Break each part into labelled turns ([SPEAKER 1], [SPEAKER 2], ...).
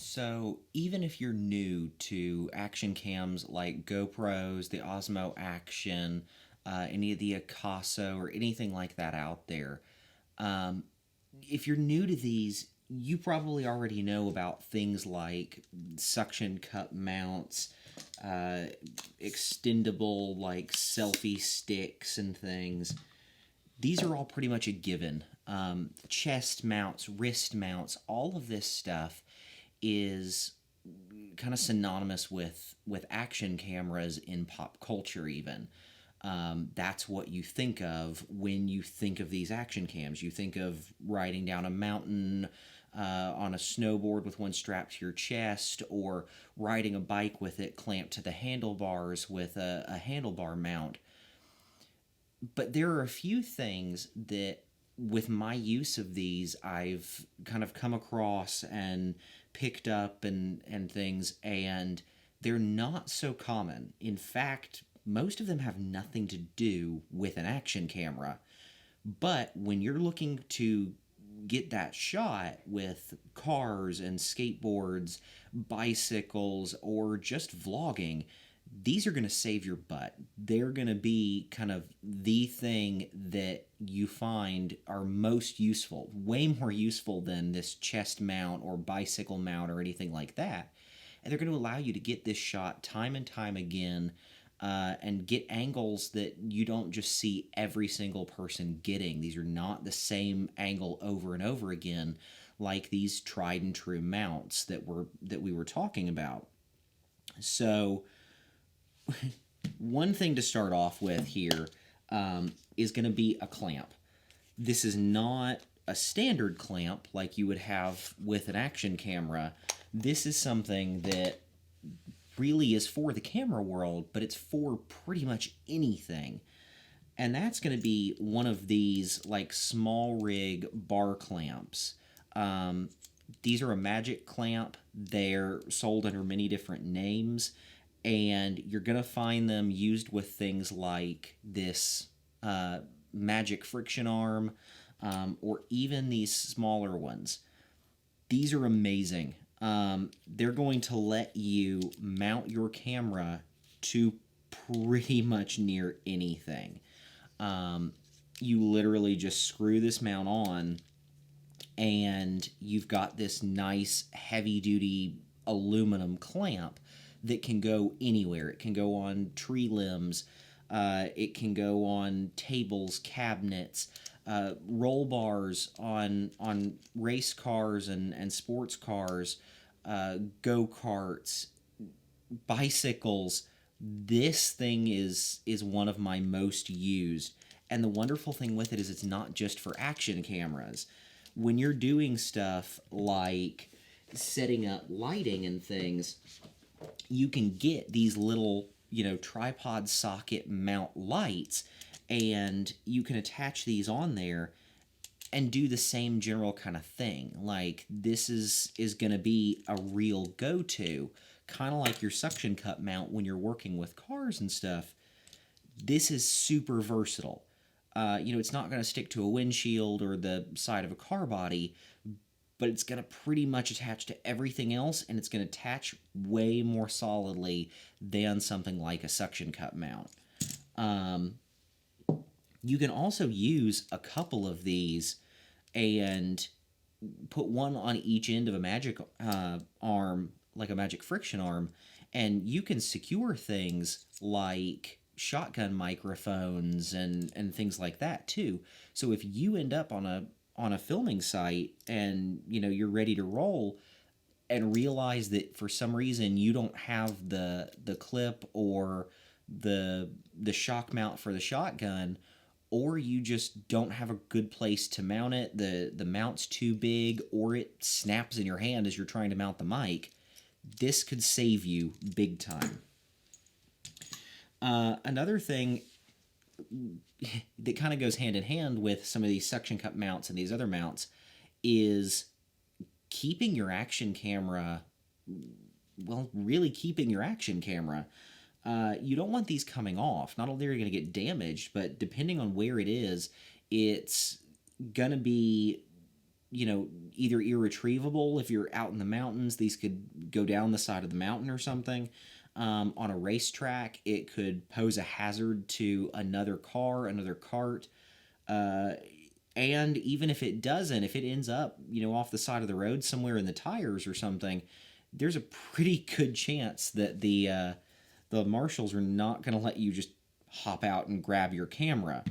[SPEAKER 1] So, even if you're new to action cams like GoPros, the Osmo Action, any of the Akaso, or anything like that out there, um, if you're new to these, you probably already know about things like suction cup mounts, uh, extendable like selfie sticks, and things. These are all pretty much a given. Chest mounts, wrist mounts, all of this stuff is kind of synonymous with action cameras in pop culture. Even that's what you think of when you think of these action cams. You think of riding down a mountain on a snowboard with one strapped to your chest, or riding a bike with it clamped to the handlebars with a handlebar mount. But there are a few things that, with my use of these, I've kind of come across and picked up and things, and they're not so common. In fact, most of them have nothing to do with an action camera. But when you're looking to get that shot with cars and skateboards, bicycles, or just vlogging, these are going to save your butt. They're going to be kind of the thing that you find are most useful, way more useful than this chest mount or bicycle mount or anything like that. And they're going to allow you to get this shot time and time again, and get angles that you don't just see every single person getting. These are not the same angle over and over again, like these tried and true mounts that we were talking about. So, one thing to start off with here is going to be a clamp. This is not a standard clamp like you would have with an action camera. This is something that really is for the camera world, but it's for pretty much anything. And that's going to be one of these like small rig bar clamps. These are a magic clamp. They're sold under many different names, and you're going to find them used with things like this magic friction arm, or even these smaller ones. These are amazing. They're going to let you mount your camera to pretty much near anything. You literally just screw this mount on, and you've got this nice heavy-duty aluminum clamp that can go anywhere. It can go on tree limbs. It can go on tables, cabinets, roll bars on race cars and sports cars, go-karts, bicycles. This thing is one of my most used. And the wonderful thing with it is it's not just for action cameras. When you're doing stuff like setting up lighting and things, you can get these little, tripod socket mount lights, and you can attach these on there and do the same general kind of thing. Like, this is going to be a real go-to, kind of like your suction cup mount when you're working with cars and stuff. This is super versatile. It's not going to stick to a windshield or the side of a car body, but it's going to pretty much attach to everything else, and it's going to attach way more solidly than something like a suction cup mount. You can also use a couple of these and put one on each end of a magic arm, like a magic friction arm, and you can secure things like shotgun microphones and things like that too. So if you end up on a filming site and you're ready to roll, and realize that for some reason you don't have the clip or the shock mount for the shotgun, or you just don't have a good place to mount it, the mount's too big, or it snaps in your hand as you're trying to mount the mic, this could save you big time. Another thing that kind of goes hand in hand with some of these suction cup mounts and these other mounts is keeping your action camera, really keeping your action camera. You don't want these coming off. Not only are you going to get damaged, but depending on where it is, it's going to be either irretrievable. If you're out in the mountains, these could go down the side of the mountain or something. On a racetrack, it could pose a hazard to another car, another cart. And even if it doesn't, if it ends up, off the side of the road somewhere in the tires or something, there's a pretty good chance that the marshals are not going to let you just hop out and grab your camera.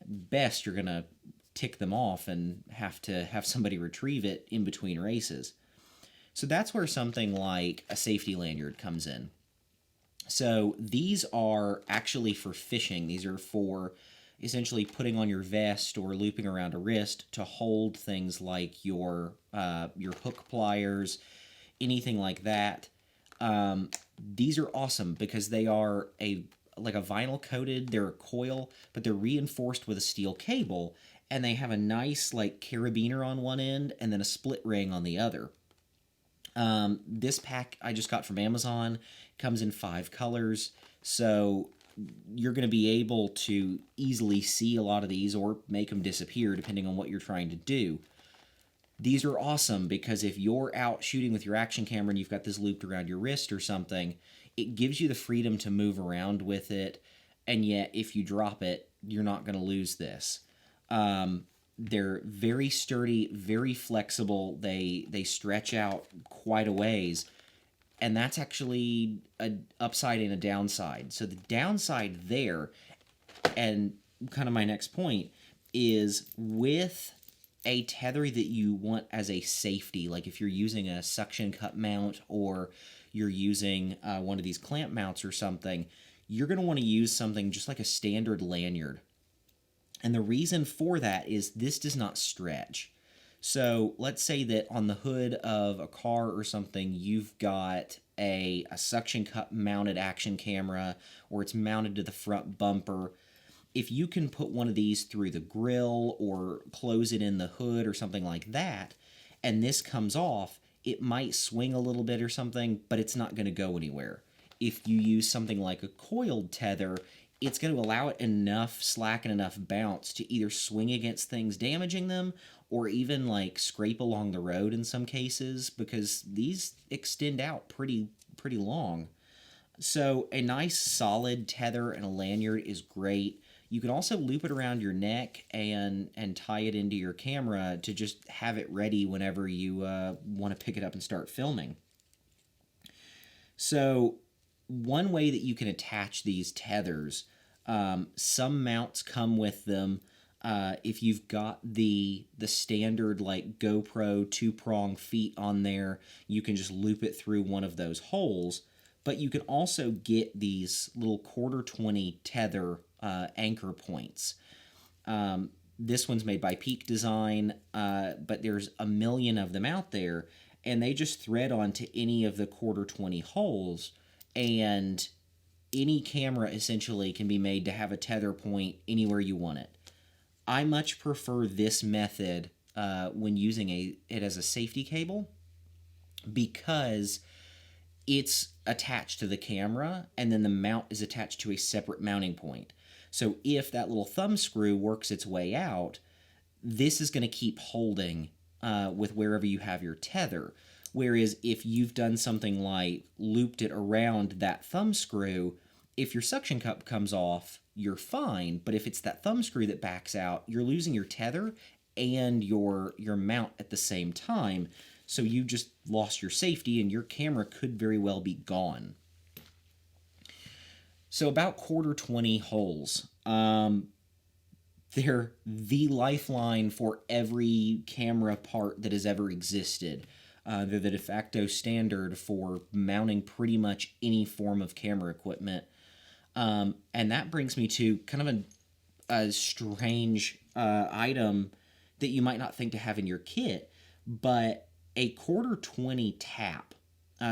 [SPEAKER 1] Best, you're going to tick them off and have to have somebody retrieve it in between races. So that's where something like a safety lanyard comes in. So these are actually for fishing. These are for essentially putting on your vest or looping around a wrist to hold things like your hook pliers, anything like that. These are awesome because they are like a vinyl coated. They're a coil, but they're reinforced with a steel cable, and they have a nice like carabiner on one end and then a split ring on the other. This pack I just got from Amazon. Comes in 5 colors, so you're going to be able to easily see a lot of these or make them disappear depending on what you're trying to do. These are awesome because if you're out shooting with your action camera and you've got this looped around your wrist or something, it gives you the freedom to move around with it, and yet if you drop it, you're not going to lose this. They're very sturdy, very flexible. They stretch out quite a ways, and that's actually an upside and a downside. So the downside there, and kind of my next point, is with a tether that you want as a safety, like if you're using a suction cup mount or you're using one of these clamp mounts or something, you're going to want to use something just like a standard lanyard. And the reason for that is this does not stretch. So let's say that on the hood of a car or something, you've got a suction cup mounted action camera, or it's mounted to the front bumper. If you can put one of these through the grill or close it in the hood or something like that, and this comes off, it might swing a little bit or something, but it's not going to go anywhere. If you use something like a coiled tether, it's going to allow it enough slack and enough bounce to either swing against things damaging them or even like scrape along the road in some cases, because these extend out pretty long. So a nice solid tether and a lanyard is great. You can also loop it around your neck and tie it into your camera to just have it ready whenever you want to pick it up and start filming. So one way that you can attach these tethers, some mounts come with them. If you've got the standard like GoPro 2-prong feet on there, you can just loop it through one of those holes. But you can also get these little 1/4-20 tether anchor points. This one's made by Peak Design, but there's a million of them out there, and they just thread onto any of the 1/4-20 holes, and any camera essentially can be made to have a tether point anywhere you want it. I much prefer this method when using it as a safety cable, because it's attached to the camera and then the mount is attached to a separate mounting point. So if that little thumb screw works its way out, this is going to keep holding with wherever you have your tether. Whereas if you've done something like looped it around that thumb screw, if your suction cup comes off, you're fine. But if it's that thumb screw that backs out, you're losing your tether and your mount at the same time. So you just lost your safety and your camera could very well be gone. So about 1/4-20 holes. They're the lifeline for every camera part that has ever existed. They're the de facto standard for mounting pretty much any form of camera equipment. And that brings me to kind of a strange item that you might not think to have in your kit, but a 1/4-20 tap,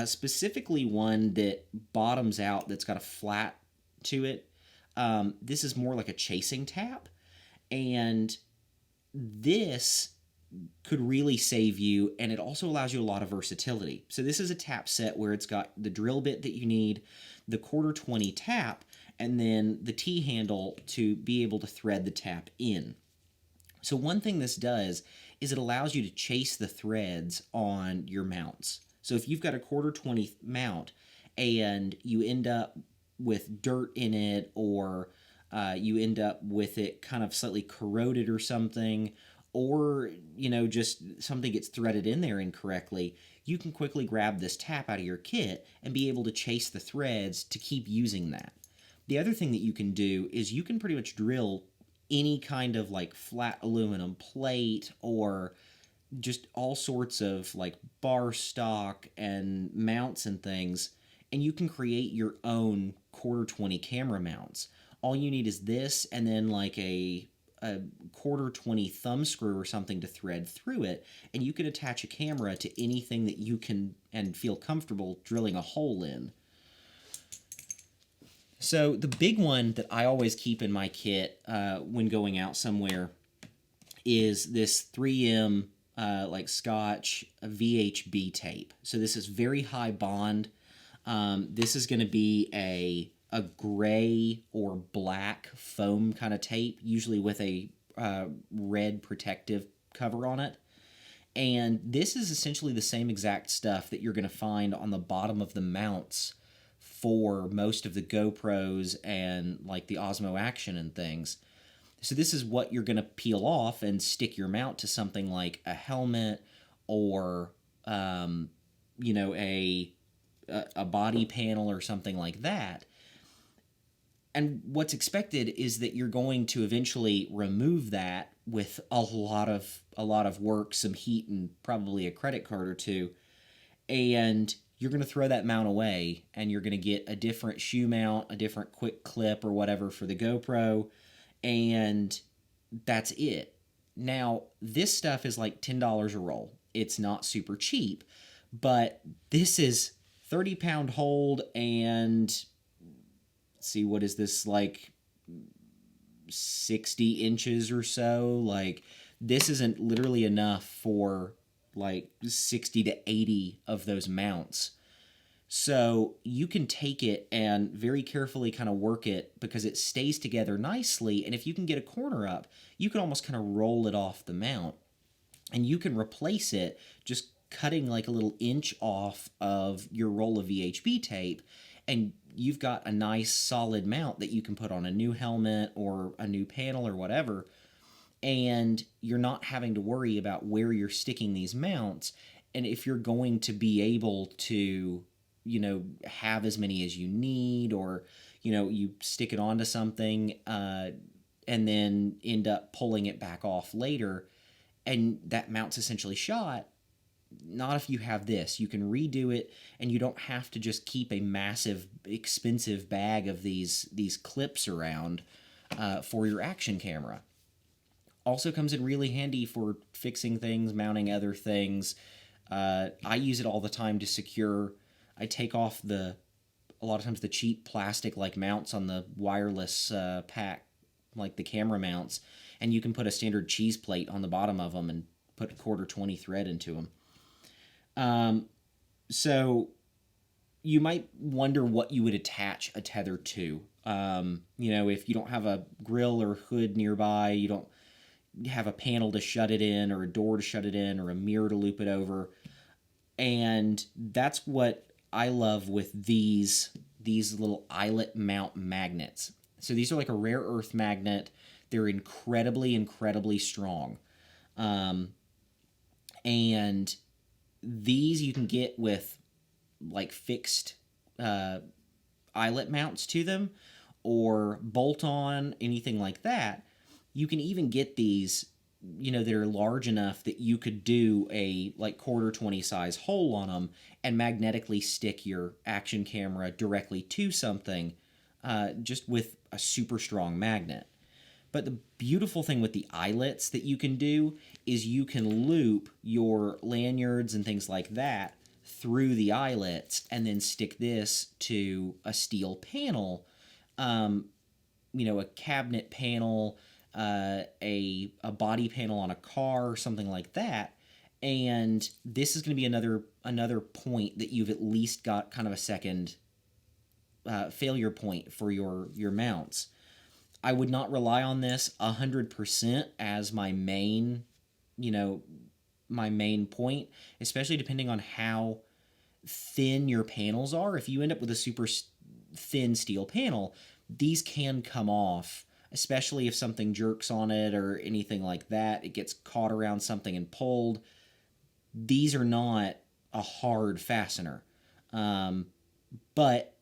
[SPEAKER 1] specifically one that bottoms out, that's got a flat to it. This is more like a chasing tap, and this could really save you, and it also allows you a lot of versatility. So this is a tap set where it's got the drill bit that you need, the 1/4-20 tap, and then the T-handle to be able to thread the tap in. So one thing this does is it allows you to chase the threads on your mounts. So if you've got a 1/4 20 mount and you end up with dirt in it, or you end up with it kind of slightly corroded or something, or just something gets threaded in there incorrectly, you can quickly grab this tap out of your kit and be able to chase the threads to keep using that. The other thing that you can do is you can pretty much drill any kind of like flat aluminum plate, or just all sorts of like bar stock and mounts and things, and you can create your own 1/4 20 camera mounts. All you need is this, and then like a 1/4 20 thumb screw or something to thread through it, and you can attach a camera to anything that you can and feel comfortable drilling a hole in. So the big one that I always keep in my kit when going out somewhere is this 3M like scotch VHB tape. So this is very high bond. This is going to be a gray or black foam kind of tape, usually with a red protective cover on it. And this is essentially the same exact stuff that you're going to find on the bottom of the mounts for most of the GoPros and like the Osmo Action and things. So this is what you're going to peel off and stick your mount to something like a helmet, or a body panel or something like that. And what's expected is that you're going to eventually remove that with a lot of work, some heat, and probably a credit card or two. And you're going to throw that mount away, and you're going to get a different shoe mount, a different quick clip or whatever for the GoPro, and that's it. Now, this stuff is like $10 a roll. It's not super cheap, but this is 30-pound hold, and see, what is this, like 60 inches or so? Like, this isn't literally enough for like 60 to 80 of those mounts. So you can take it and very carefully kind of work it, because it stays together nicely. And if you can get a corner up, you can almost kind of roll it off the mount, and you can replace it just cutting like a little inch off of your roll of VHB tape, and you've got a nice solid mount that you can put on a new helmet or a new panel or whatever, and you're not having to worry about where you're sticking these mounts. And if you're going to be able to, have as many as you need, or, you stick it onto something and then end up pulling it back off later, and that mount's essentially shot. Not if you have this. You can redo it, and you don't have to just keep a massive, expensive bag of these clips around for your action camera. Also comes in really handy for fixing things, mounting other things. I use it all the time to secure. I take off a lot of times the cheap plastic like mounts on the wireless pack, like the camera mounts, and you can put a standard cheese plate on the bottom of them and put a 1/4 20 thread into them. So you might wonder what you would attach a tether to. If you don't have a grill or hood nearby, you don't have a panel to shut it in, or a door to shut it in, or a mirror to loop it over. And that's what I love with these little eyelet mount magnets. So these are like a rare earth magnet. They're incredibly, incredibly strong. And these you can get with like fixed eyelet mounts to them, or bolt on, anything like that. You can even get these, that are large enough that you could do a like 1/4 20 size hole on them and magnetically stick your action camera directly to something, just with a super strong magnet. But the beautiful thing with the eyelets that you can do is you can loop your lanyards and things like that through the eyelets, and then stick this to a steel panel, a cabinet panel, a body panel on a car, or something like that. And this is going to be another point that you've at least got kind of a second failure point for your mounts. I would not rely on this 100% as my main you know, my main point, especially depending on how thin your panels are. If you end up with a super thin steel panel, these can come off, especially if something jerks on it or anything like that. It gets caught around something and pulled. These are not a hard fastener, but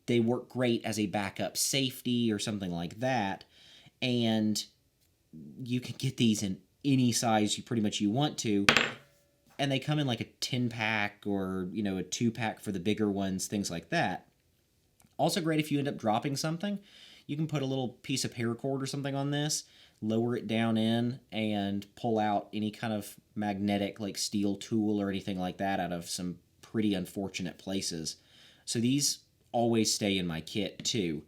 [SPEAKER 1] they work great as a backup safety or something like that. And you can get these in any size you pretty much you want to, and they come in like a 10-pack or, you know, a 2-pack for the bigger ones, things like that. Also great if you end up dropping something, you can put a little piece of paracord or something on this, lower it down in, and pull out any kind of magnetic like steel tool or anything like that out of some pretty unfortunate places. So these always stay in my kit too.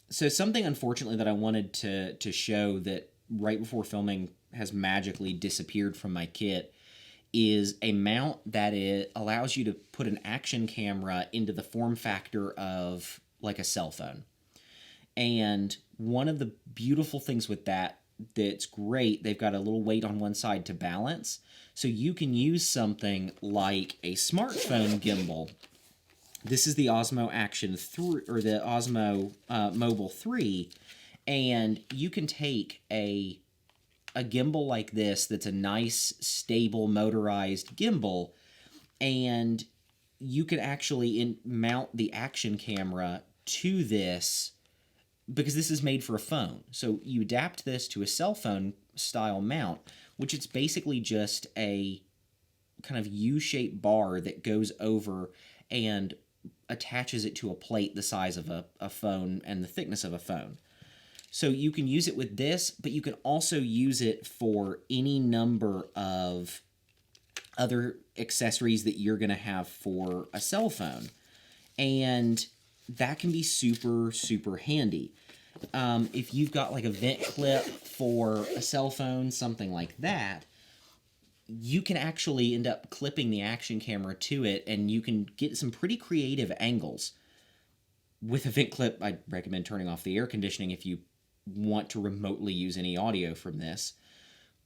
[SPEAKER 1] So something unfortunately that I wanted to show that right before filming has magically disappeared from my kit is a mount that it allows you to put an action camera into the form factor of like a cell phone. And one of the beautiful things with that's great, they've got a little weight on one side to balance. So you can use something like a smartphone gimbal. This is the Osmo Action 3, or the Osmo Mobile 3, and you can take a gimbal like this that's a nice, stable, motorized gimbal, and you can actually mount the action camera to this, because this is made for a phone. So you adapt this to a cell phone style mount, which it's basically just a kind of U-shaped bar that goes over and attaches it to a plate the size of a phone and the thickness of a phone. So you can use it with this, but you can also use it for any number of other accessories that you're going to have for a cell phone. And that can be super, super handy. If you've got like a vent clip for a cell phone, something like that, you can actually end up clipping the action camera to it, and you can get some pretty creative angles. With a vent clip, I'd recommend turning off the air conditioning if you want to remotely use any audio from this.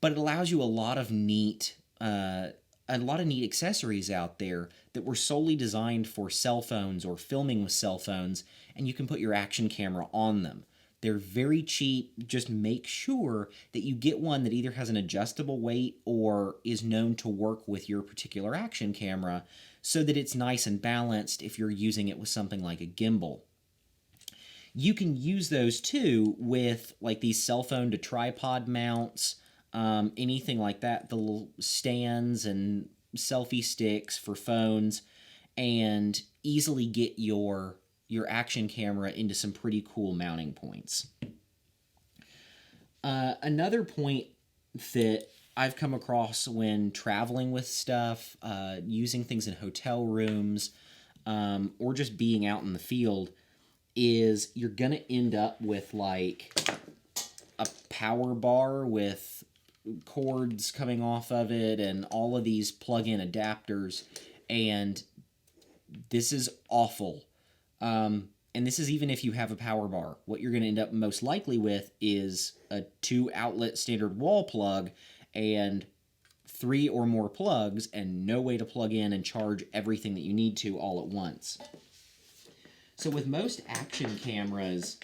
[SPEAKER 1] But it allows you a lot of neat accessories out there that were solely designed for cell phones or filming with cell phones, and you can put your action camera on them. They're very cheap. Just make sure that you get one that either has an adjustable weight or is known to work with your particular action camera so that it's nice and balanced if you're using it with something like a gimbal. You can use those too with like these cell phone to tripod mounts, anything like that, the little stands and selfie sticks for phones, and easily get your action camera into some pretty cool mounting points. Another point that I've come across when traveling with stuff, using things in hotel rooms, or just being out in the field, is you're going to end up with like a power bar with cords coming off of it and all of these plug-in adapters, and this is awful. And this is even if you have a power bar. What you're going to end up most likely with is a 2-outlet standard wall plug and 3 or more plugs, and no way to plug in and charge everything that you need to all at once. So with most action cameras,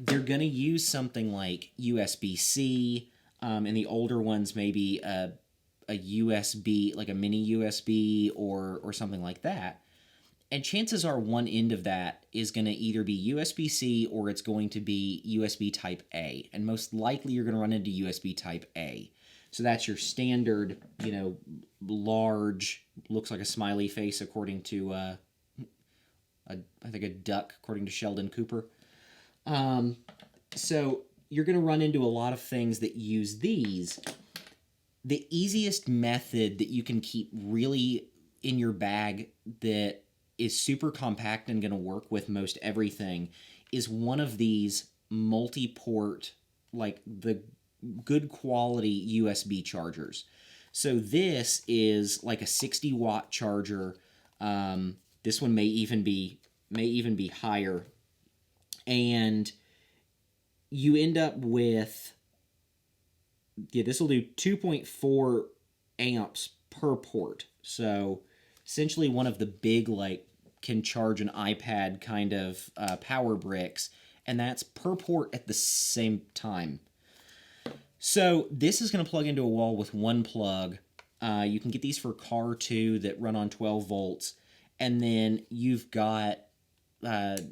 [SPEAKER 1] they're going to use something like USB-C, and the older ones maybe a USB, like a mini USB or something like that. And chances are one end of that is going to either be USB-C or it's going to be USB Type A. And most likely you're going to run into USB Type A. So that's your standard, large, looks like a smiley face according to, I think a duck according to Sheldon Cooper. So you're going to run into a lot of things that use these. The easiest method that you can keep really in your bag that is super compact and going to work with most everything is one of these multi-port, like the good quality USB chargers. So this is like a 60-watt charger. This one may even be higher, and you end up with yeah, this will do 2.4 amps per port. So essentially one of the big, like, can charge an iPad kind of power bricks, and that's per port at the same time. So this is going to plug into a wall with one plug. You can get these for car too that run on 12 volts. And then you've got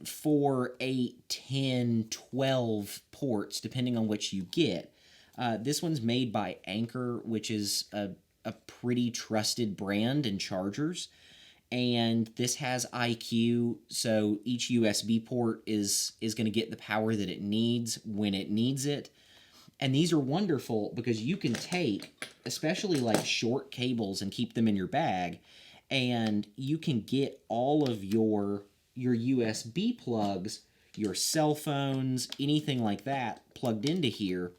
[SPEAKER 1] 4, 8, 10, 12 ports, depending on which you get. This one's made by Anker, which is a pretty trusted brand in chargers. And this has IQ, so each USB port is going to get the power that it needs when it needs it. And these are wonderful because you can take, especially like short cables, and keep them in your bag, and you can get all of your USB plugs, your cell phones, anything like that plugged into here,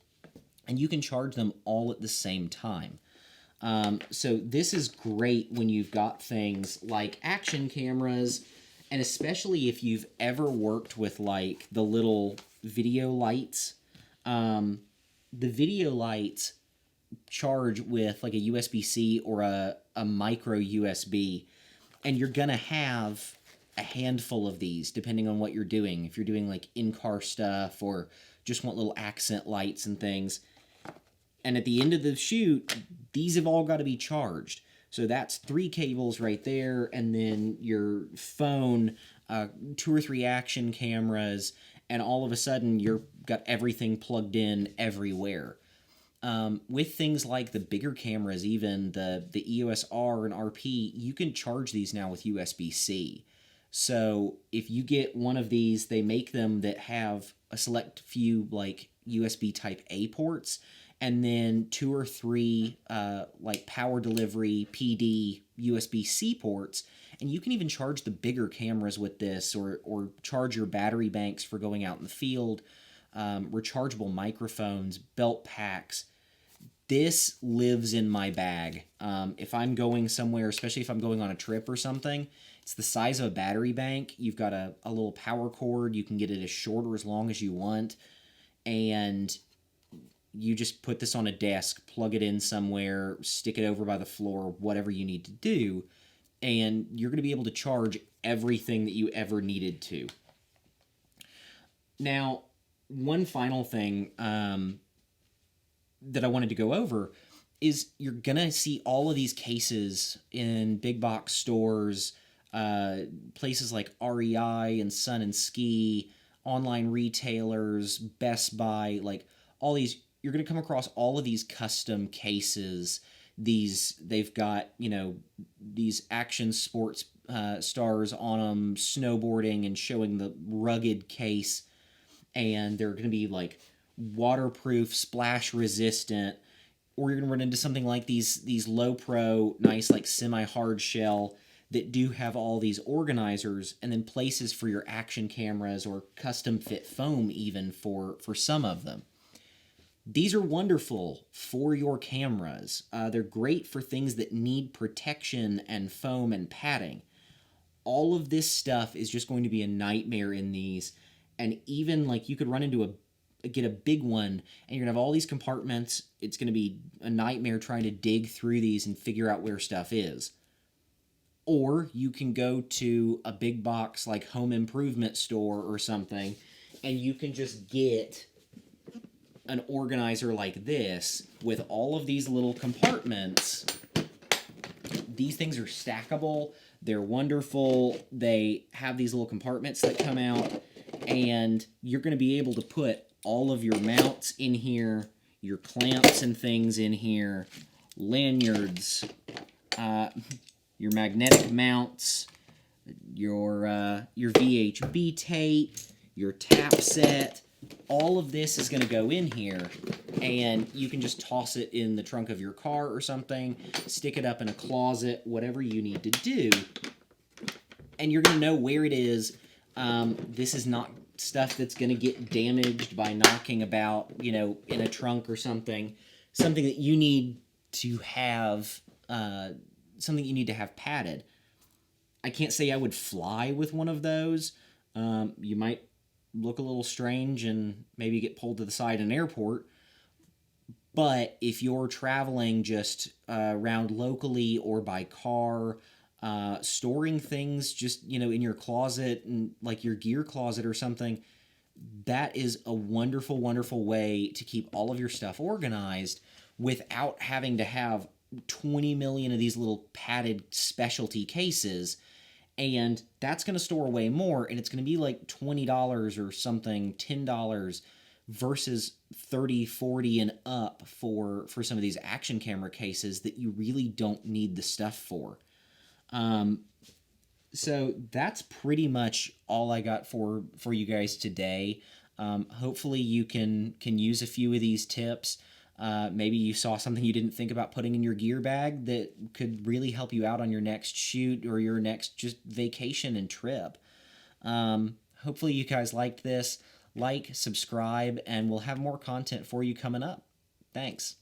[SPEAKER 1] and you can charge them all at the same time. So this is great when you've got things like action cameras, and especially if you've ever worked with like the little video lights. The video lights charge with like a USB-C or a micro USB, and you're going to have a handful of these depending on what you're doing. If you're doing like in-car stuff or just want little accent lights and things. And at the end of the shoot, these have all got to be charged. So that's 3 cables right there, and then your phone, 2 or 3 action cameras, and all of a sudden you've got everything plugged in everywhere. With things like the bigger cameras, even the EOS R and RP, you can charge these now with USB-C. So if you get one of these, they make them that have a select few like USB type A ports, and then 2 or 3 like power delivery PD USB-C ports, and you can even charge the bigger cameras with this, or charge your battery banks for going out in the field, rechargeable microphones, belt packs. This lives in my bag. If I'm going somewhere, especially if I'm going on a trip or something, it's the size of a battery bank. You've got a little power cord. You can get it as short or as long as you want, and you just put this on a desk, plug it in somewhere, stick it over by the floor, whatever you need to do, and you're going to be able to charge everything that you ever needed to. Now, one final thing that I wanted to go over is you're going to see all of these cases in big box stores, places like REI and Sun and Ski, online retailers, Best Buy, like all these. You're going to come across all of these custom cases. They've got, these action sports stars on them, snowboarding and showing the rugged case, and they're going to be like waterproof, splash resistant, or you're going to run into something like these low pro, nice like semi-hard shell that do have all these organizers, and then places for your action cameras or custom fit foam even for some of them. These are wonderful for your cameras. They're great for things that need protection and foam and padding. All of this stuff is just going to be a nightmare in these. And even like you could run into get a big one, and you're going to have all these compartments. It's going to be a nightmare trying to dig through these and figure out where stuff is. Or you can go to a big box like home improvement store or something, and you can just get an organizer like this with all of these little compartments. These things are stackable. They're wonderful. They have these little compartments that come out, and you're going to be able to put all of your mounts in here, your clamps and things in here, lanyards, your magnetic mounts, your VHB tape, your tap set. All of this is going to go in here, and you can just toss it in the trunk of your car or something, stick it up in a closet, whatever you need to do, and you're going to know where it is. This is not stuff that's going to get damaged by knocking about, in a trunk or something. Something that you need to have, padded. I can't say I would fly with one of those. You might look a little strange and maybe get pulled to the side in an airport, But if you're traveling just around locally or by car, storing things just, in your closet and like your gear closet or something, that is a wonderful, wonderful way to keep all of your stuff organized without having to have 20 million of these little padded specialty cases. And that's going to store away more, and it's going to be like $20 or something, $10 versus 30, 40 and up for some of these action camera cases that you really don't need the stuff for. So that's pretty much all I got for you guys today. Hopefully you can use a few of these tips. Maybe you saw something you didn't think about putting in your gear bag that could really help you out on your next shoot or your next just vacation and trip. Hopefully you guys liked this. Like, subscribe, and we'll have more content for you coming up. Thanks.